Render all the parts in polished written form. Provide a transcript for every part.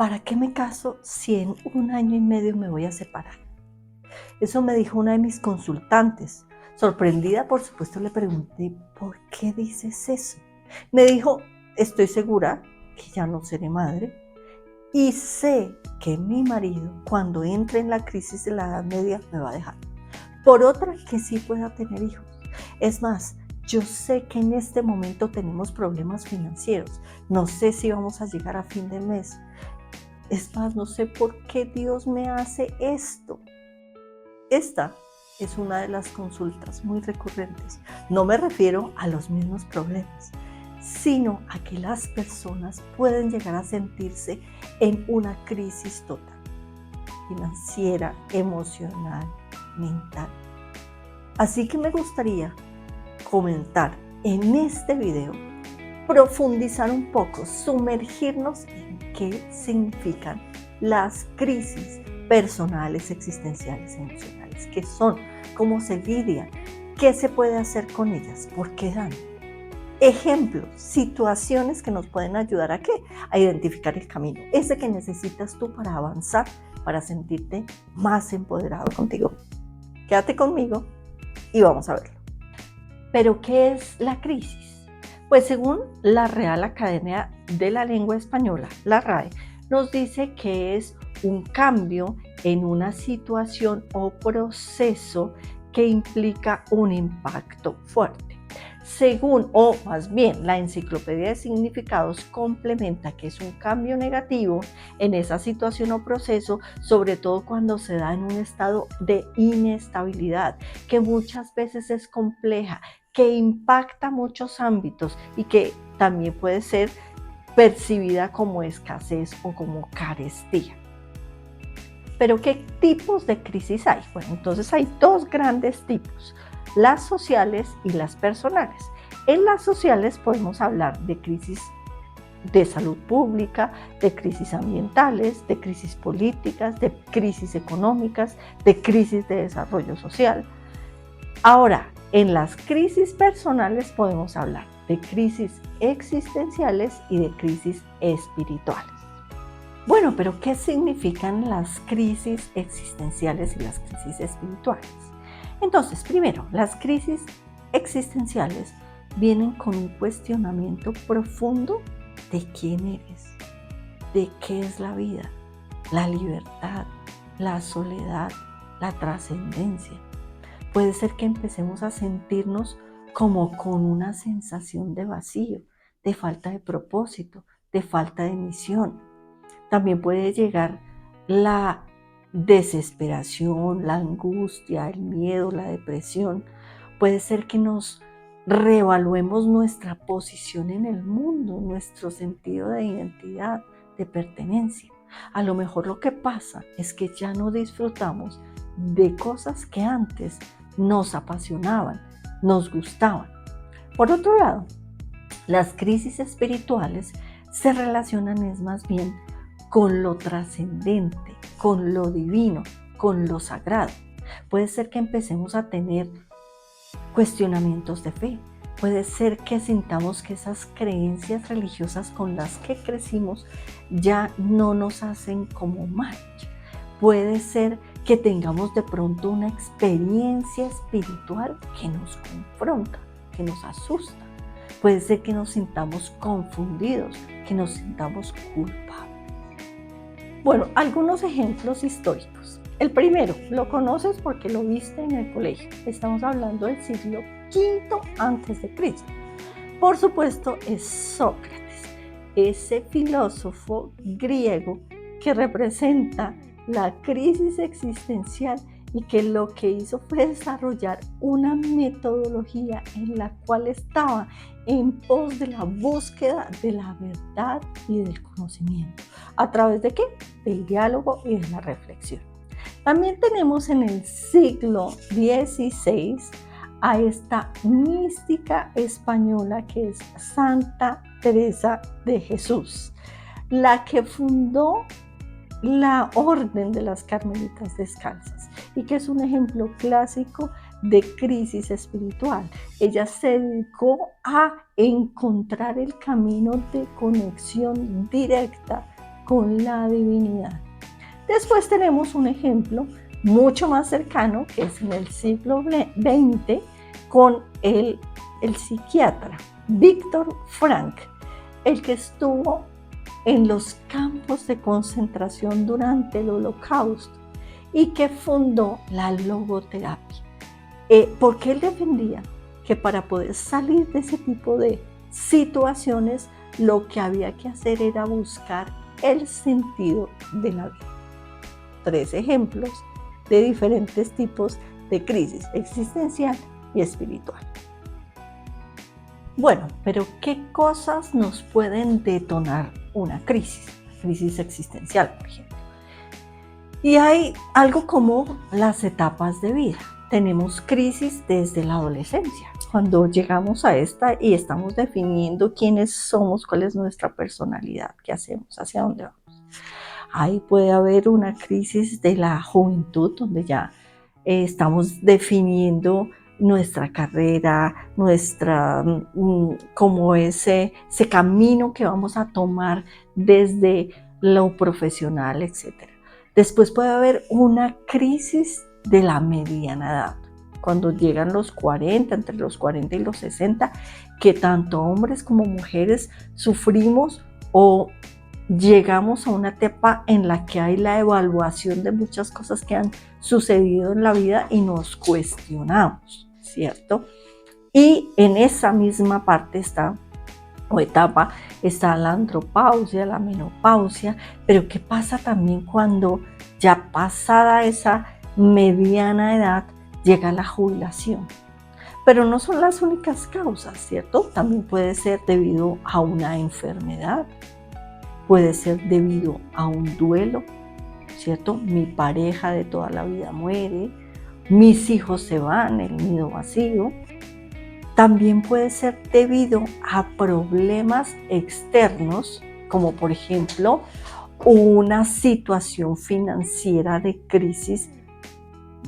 ¿para qué me caso si en 1 año y medio me voy a separar? Eso me dijo una de mis consultantes. Sorprendida, por supuesto, le pregunté, ¿por qué dices eso? Me dijo, estoy segura que ya no seré madre y sé que mi marido, cuando entre en la crisis de la Edad Media, me va a dejar. Por otra, que sí pueda tener hijos. Es más, yo sé que en este momento tenemos problemas financieros. No sé si vamos a llegar a fin de mes. Es más, no sé por qué Dios me hace esto. Esta es una de las consultas muy recurrentes. No me refiero a los mismos problemas, sino a que las personas pueden llegar a sentirse en una crisis total, financiera, emocional, mental. Así que me gustaría comentar en este video, profundizar un poco, sumergirnos en qué significan las crisis personales, existenciales, emocionales, qué son, cómo se lidian, qué se puede hacer con ellas, por qué dan. Ejemplos, situaciones que nos pueden ayudar a ¿qué? A identificar el camino, ese que necesitas tú para avanzar, para sentirte más empoderado contigo. Quédate conmigo y vamos a verlo. ¿Pero qué es la crisis? Pues según la Real Academia de la Lengua Española, la RAE, nos dice que es un cambio en una situación o proceso que implica un impacto fuerte. Según, o más bien, la Enciclopedia de Significados complementa que es un cambio negativo en esa situación o proceso, sobre todo cuando se da en un estado de inestabilidad, que muchas veces es compleja, que impacta muchos ámbitos y que también puede ser percibida como escasez o como carestía. ¿Pero qué tipos de crisis hay? Bueno, entonces hay dos grandes tipos, las sociales y las personales. En las sociales podemos hablar de crisis de salud pública, de crisis ambientales, de crisis políticas, de crisis económicas, de crisis de desarrollo social. Ahora, en las crisis personales podemos hablar de crisis existenciales y de crisis espirituales. Bueno, pero ¿qué significan las crisis existenciales y las crisis espirituales? Entonces, primero, las crisis existenciales vienen con un cuestionamiento profundo de quién eres, de qué es la vida, la libertad, la soledad, la trascendencia. Puede ser que empecemos a sentirnos como con una sensación de vacío, de falta de propósito, de falta de misión. También puede llegar la desesperación, la angustia, el miedo, la depresión. Puede ser que nos reevaluemos nuestra posición en el mundo, nuestro sentido de identidad, de pertenencia. A lo mejor lo que pasa es que ya no disfrutamos de cosas que antes nos apasionaban, nos gustaban. Por otro lado, las crisis espirituales se relacionan es más bien con lo trascendente, con lo divino, con lo sagrado. Puede ser que empecemos a tener cuestionamientos de fe. Puede ser que sintamos que esas creencias religiosas con las que crecimos ya no nos hacen como match. Puede ser que tengamos de pronto una experiencia espiritual que nos confronta, que nos asusta. Puede ser que nos sintamos confundidos, que nos sintamos culpables. Bueno, algunos ejemplos históricos. El primero, lo conoces porque lo viste en el colegio. Estamos hablando del siglo V antes de Cristo. Por supuesto, es Sócrates, ese filósofo griego que representa la crisis existencial y que lo que hizo fue desarrollar una metodología en la cual estaba en pos de la búsqueda de la verdad y del conocimiento. ¿A través de qué? Del diálogo y de la reflexión. También tenemos en el siglo XVI a esta mística española que es Santa Teresa de Jesús, la que fundó la Orden de las Carmelitas Descalzas y que es un ejemplo clásico de crisis espiritual. Ella se dedicó a encontrar el camino de conexión directa con la divinidad. Después tenemos un ejemplo mucho más cercano, que es en el siglo XX, con el psiquiatra Viktor Frankl, el que estuvo en los campos de concentración durante el Holocausto y que fundó la logoterapia. Porque él defendía que para poder salir de ese tipo de situaciones, lo que había que hacer era buscar el sentido de la vida. 3 ejemplos de diferentes tipos de crisis existencial y espiritual. Bueno, pero ¿qué cosas nos pueden detonar una crisis existencial, por ejemplo? Y hay algo como las etapas de vida. Tenemos crisis desde la adolescencia, cuando llegamos a esta y estamos definiendo quiénes somos, cuál es nuestra personalidad, qué hacemos, hacia dónde vamos. Ahí puede haber una crisis de la juventud, donde ya estamos definiendo nuestra carrera, como ese camino que vamos a tomar desde lo profesional, etc. Después puede haber una crisis de la mediana edad, cuando llegan los 40, entre los 40 y los 60, que tanto hombres como mujeres sufrimos o llegamos a una etapa en la que hay la evaluación de muchas cosas que han sucedido en la vida y nos cuestionamos, ¿cierto? Y en esa misma parte etapa está la andropausia, la menopausia, pero ¿qué pasa también cuando ya pasada esa mediana edad llega la jubilación? Pero no son las únicas causas, ¿cierto? También puede ser debido a una enfermedad, puede ser debido a un duelo, ¿cierto? Mi pareja de toda la vida muere, mis hijos se van, el nido vacío. También puede ser debido a problemas externos, como por ejemplo una situación financiera de crisis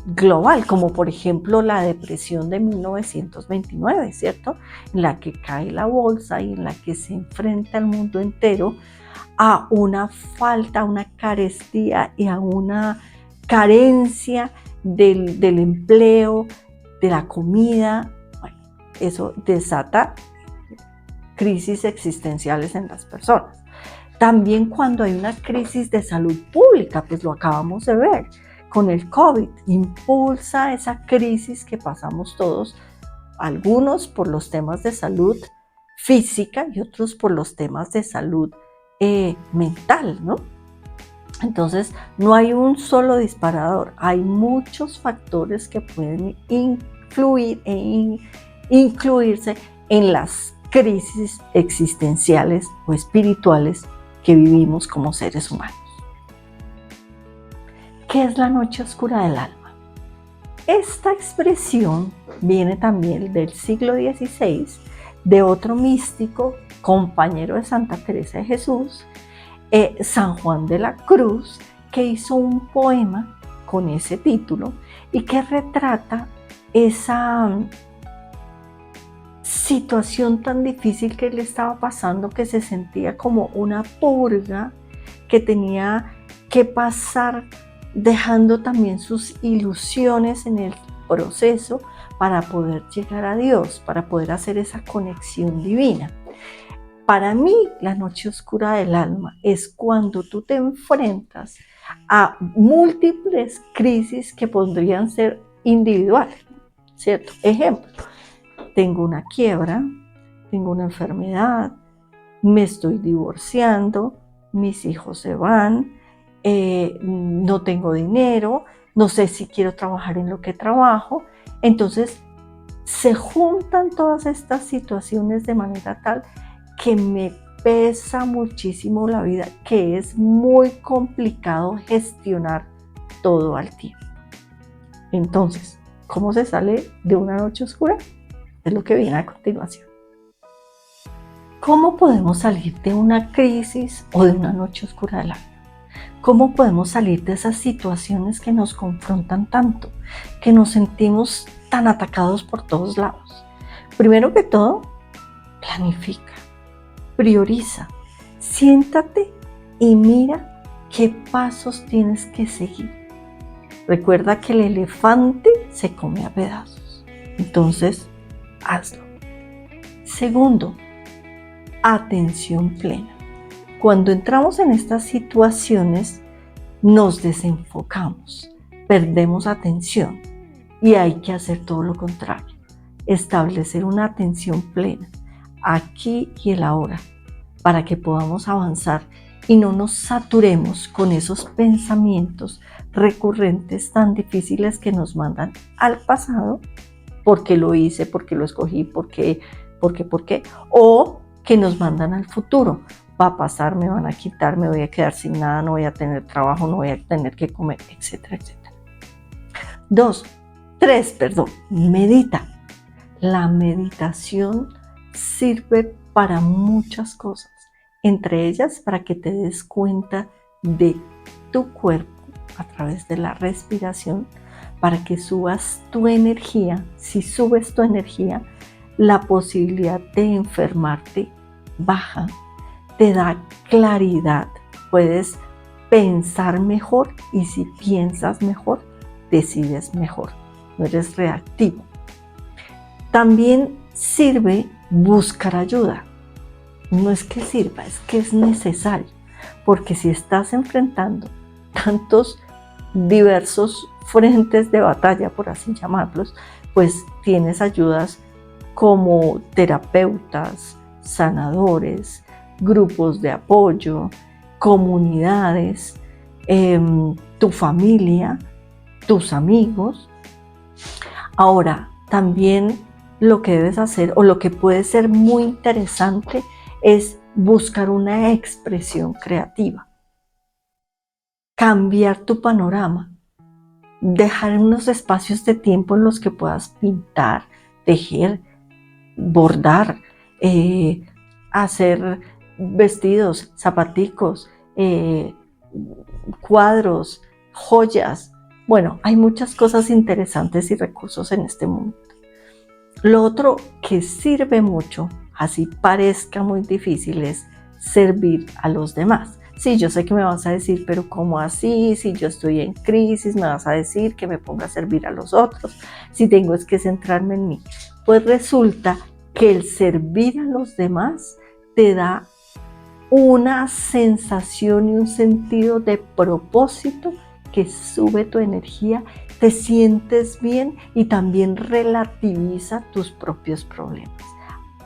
global, como por ejemplo la depresión de 1929, ¿cierto? En la que cae la bolsa y en la que se enfrenta el mundo entero a una falta, a una carestía y a una carencia del empleo, de la comida. Bueno, eso desata crisis existenciales en las personas. También cuando hay una crisis de salud pública, pues lo acabamos de ver con el COVID, impulsa esa crisis que pasamos todos, algunos por los temas de salud física y otros por los temas de salud mental, ¿no? Entonces, no hay un solo disparador, hay muchos factores que pueden influir e incluirse en las crisis existenciales o espirituales que vivimos como seres humanos. ¿Qué es la noche oscura del alma? Esta expresión viene también del siglo XVI de otro místico, compañero de Santa Teresa de Jesús, San Juan de la Cruz, que hizo un poema con ese título y que retrata esa situación tan difícil que él estaba pasando, que se sentía como una purga que tenía que pasar, dejando también sus ilusiones en el proceso para poder llegar a Dios, para poder hacer esa conexión divina. Para mí, la noche oscura del alma es cuando tú te enfrentas a múltiples crisis que podrían ser individuales, ¿cierto? Ejemplo, tengo una quiebra, tengo una enfermedad, me estoy divorciando, mis hijos se van, no tengo dinero, no sé si quiero trabajar en lo que trabajo. Entonces, se juntan todas estas situaciones de manera tal que me pesa muchísimo la vida, que es muy complicado gestionar todo al tiempo. Entonces, ¿cómo se sale de una noche oscura? Es lo que viene a continuación. ¿Cómo podemos salir de una crisis o de una noche oscura del alma? ¿Cómo podemos salir de esas situaciones que nos confrontan tanto, que nos sentimos tan atacados por todos lados? Primero que todo, planifica, prioriza, siéntate y mira qué pasos tienes que seguir. Recuerda que el elefante se come a pedazos. Entonces, hazlo. Segundo, atención plena. Cuando entramos en estas situaciones, nos desenfocamos, perdemos atención y hay que hacer todo lo contrario. Establecer una atención plena, aquí y el ahora, para que podamos avanzar y no nos saturemos con esos pensamientos recurrentes tan difíciles que nos mandan al pasado, porque lo hice, porque lo escogí, porque, o que nos mandan al futuro. Va a pasar, me van a quitar, me voy a quedar sin nada, no voy a tener trabajo, no voy a tener que comer, etcétera, etcétera. 3, medita. La meditación sirve para muchas cosas, entre ellas para que te des cuenta de tu cuerpo a través de la respiración, para que subas tu energía. Si subes tu energía, la posibilidad de enfermarte baja, te da claridad, puedes pensar mejor y si piensas mejor, decides mejor, no eres reactivo. También sirve buscar ayuda. No es que sirva, es que es necesario, porque si estás enfrentando tantos diversos frentes de batalla, por así llamarlos, pues tienes ayudas como terapeutas, sanadores, grupos de apoyo, comunidades, tu familia, tus amigos. Ahora, también lo que debes hacer o lo que puede ser muy interesante es buscar una expresión creativa, cambiar tu panorama, dejar unos espacios de tiempo en los que puedas pintar, tejer, bordar, hacer vestidos, zapaticos, cuadros, joyas. Bueno, hay muchas cosas interesantes y recursos en este mundo. Lo otro que sirve mucho, así parezca muy difícil, es servir a los demás. Sí, yo sé que me vas a decir, pero ¿cómo así? Si yo estoy en crisis, me vas a decir que me ponga a servir a los otros. Si tengo es que centrarme en mí. Pues resulta que el servir a los demás te da una sensación y un sentido de propósito que sube tu energía, te sientes bien y también relativiza tus propios problemas.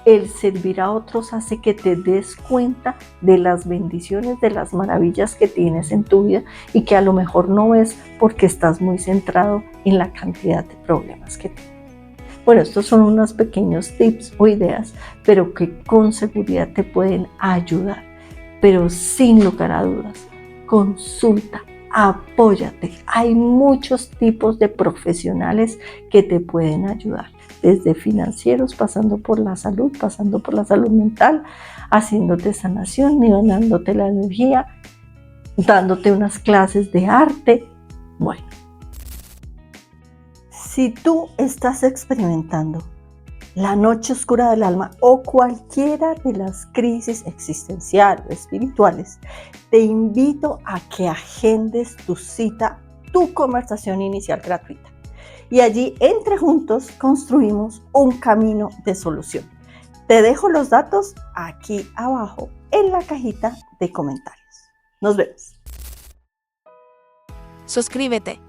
El servir a otros hace que te des cuenta de las bendiciones, de las maravillas que tienes en tu vida y que a lo mejor no ves porque estás muy centrado en la cantidad de problemas que tienes. Bueno, estos son unos pequeños tips o ideas, pero que con seguridad te pueden ayudar. Pero sin lugar a dudas, consulta, apóyate. Hay muchos tipos de profesionales que te pueden ayudar, desde financieros, pasando por la salud mental, haciéndote sanación, nivelándote la energía, dándote unas clases de arte. Bueno, si tú estás experimentando la noche oscura del alma o cualquiera de las crisis existenciales o espirituales, te invito a que agendes tu cita, tu conversación inicial gratuita. Y allí, entre juntos, construimos un camino de solución. Te dejo los datos aquí abajo en la cajita de comentarios. Nos vemos. Suscríbete